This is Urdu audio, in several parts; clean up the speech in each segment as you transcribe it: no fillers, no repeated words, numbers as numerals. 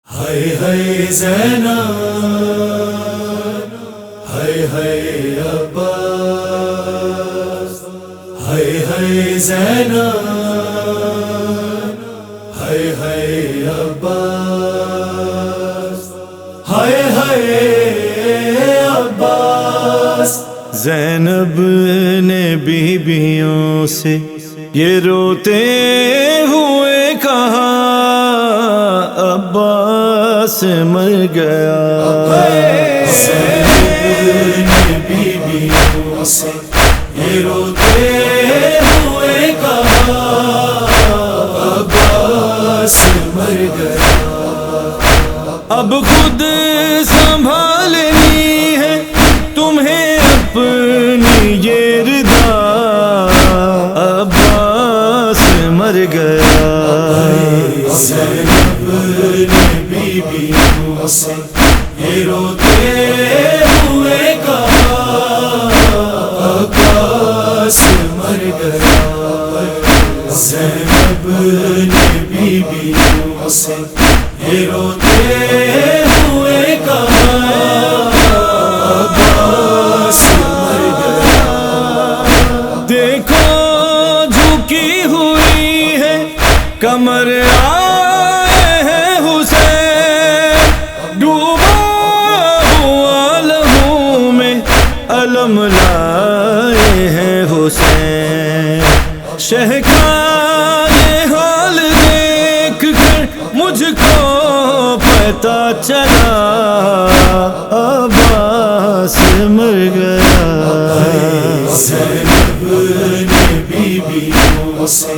ہائے ہائے زینب، ہائے ہائے عباس، ہائے ہائے زینب، ہائے ہائے عباس، ہائے ہائے عباس۔ زینب نے بیویوں سے یہ روتے ہوئے کہا، عباس مر گیا۔ زینب نے بیویوں سے یہ روتے ہوئے کہا، عباس مر گیا۔ اب خود سنبھالنی ہے تمہیں اپنی یہ رضا، عباس مر گیا۔ زینب نے بیویوں سے یہ روتے ہوئے کہا، عباس مر گیا۔ زینب نے بیویوں سے یہ روتے ہوئے کہا، عباس مر گیا۔ دیکھو جھکی ہوئی ہے کمر، آئے ہیں حسین، ڈوبا ہوا لہو میں علم لائے ہیں حسین۔ شہ کا یہ حال دیکھ کر مجھ کو پتہ چلا، عباس مر گیا۔ زینب نے بیویوں سے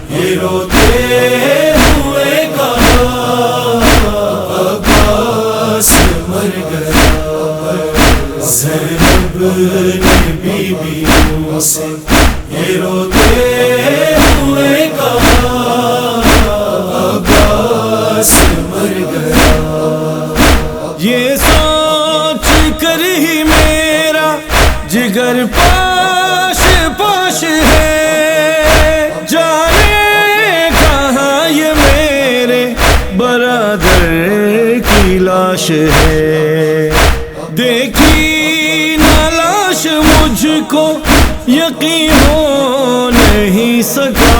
یہ روتے ہوئے کہا، عباس مر گیا۔ زینب نے بیویوں سے یہ روتے ہوئے کہا، عباس مر گیا۔ یہ سوچ کر ہی میرا جگر پاش پاش ہے، جانے کہاں یہ میرے برادر کی لاش ہے۔ دیکھی نہ لاش مجھ کو یقین ہو نہیں سکا،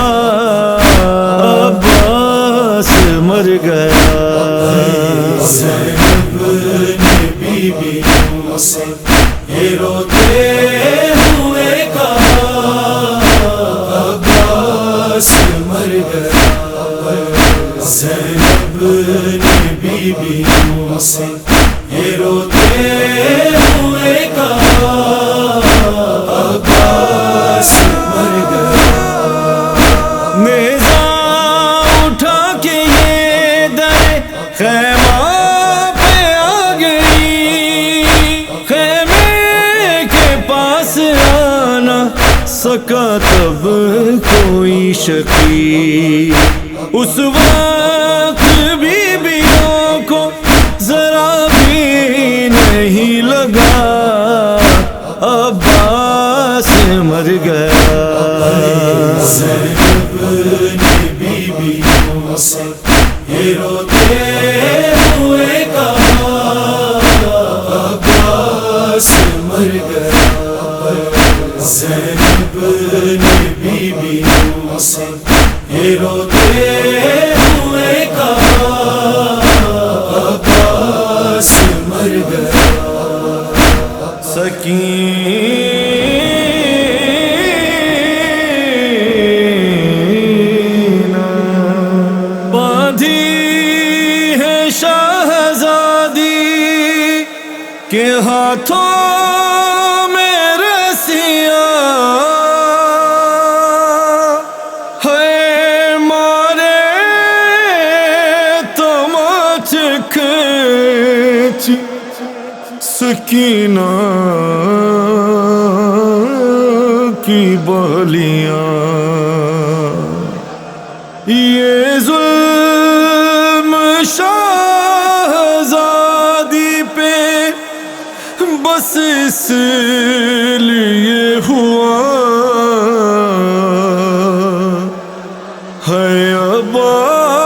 عباس مر گیا۔ زینب نے بیویوں سے یہ روتے ہوئے کہا، عباس مر گیا۔ زینب نے بیویوں سے یہ روتے ہوئے کہا، عباس مر گیا۔ نیزہ اٹھا کے یہ در خیمہ پہ آ گئی، خیمے کے پاس آنا سکا تب کوئی شقی۔ اس وقت بیویوں کو ذرا بھی نہیں لگا، عباس مر گیا۔ زینب نے بیویوں سے یہ روتے ہوئے کہا، عباس مر گیا۔ زینب نے بیویوں سے یہ روتے ہوئے کہا، عباس مر گیا۔ سکینہ باندھی ہے شہزادی کے ہاتھوں میں رسیاں، ہے مارے تماچ کھینچ سکینہ کی بالیاں۔ یہ ظلم شہزادی پہ بس اس لیے ہوا ہے، عباس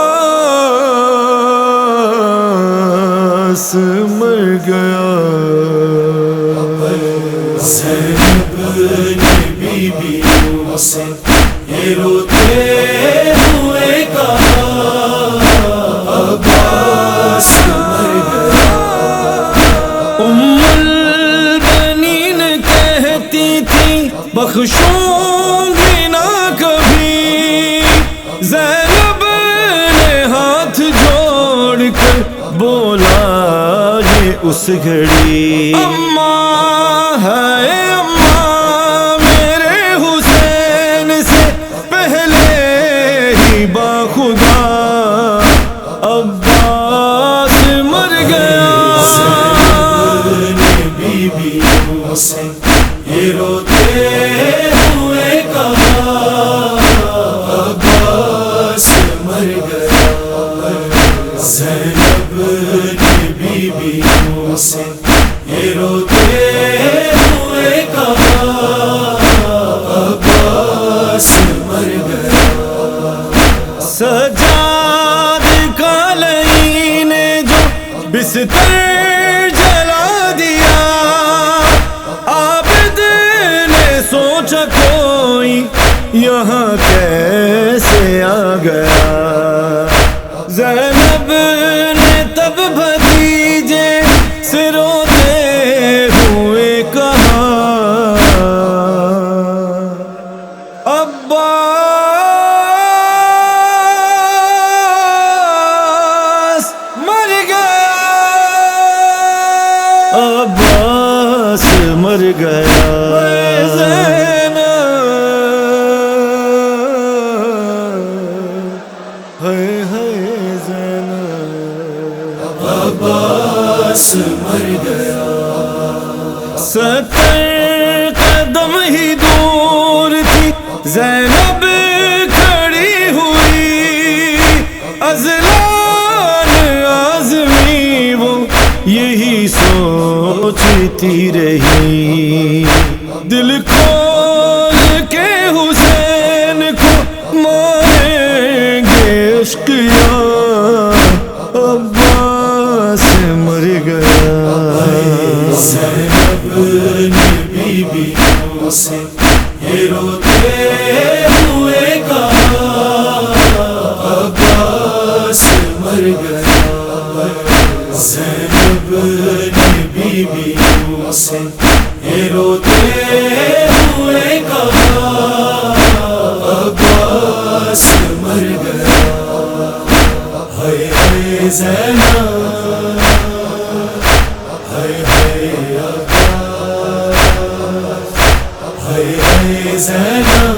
عباس مر گیا زینب نے بیویوں سے یہ روتے ہوئے کہا عباس مر گیا ام البنین کہتی تھی بخشوں گی نہ کبھی زینب نے ہاتھ جوڑ کر بولا یہ اس گھڑی اماں ہے اماں میرے حسین سے پہلے ہی باخدا عباس مر گیا بیویوں سے یہ روتے ہوئے کہا عباس مر گیا زینب نے بیویوں سے یہ روتے ہوئے کہا عباس مر گیا سجاد کالئی نے جو بستر جلا دیا عابد نے سوچا کوئی یہاں کیسے آ گیا زینب نے تب بھتیجے سے روتے ہوئے کہا عباس مر گیا عباس مر گیا زینب زینب عباس مر گیا 70 قدم ہی دور تھی زینب کھڑی ہوئی ازلان عازمی وہ یہی سوچتی رہی دل کھول کے حسین کو ماریں گے عشق عباس مر گیا زینب نے بیویوں سے یہ روتے ہوئے کہا عباس مر گیا زینب نے بیویوں سے یہ روتے ہوئے کہا عباس مر گیا ہے زینب ہے عباس ہے زینب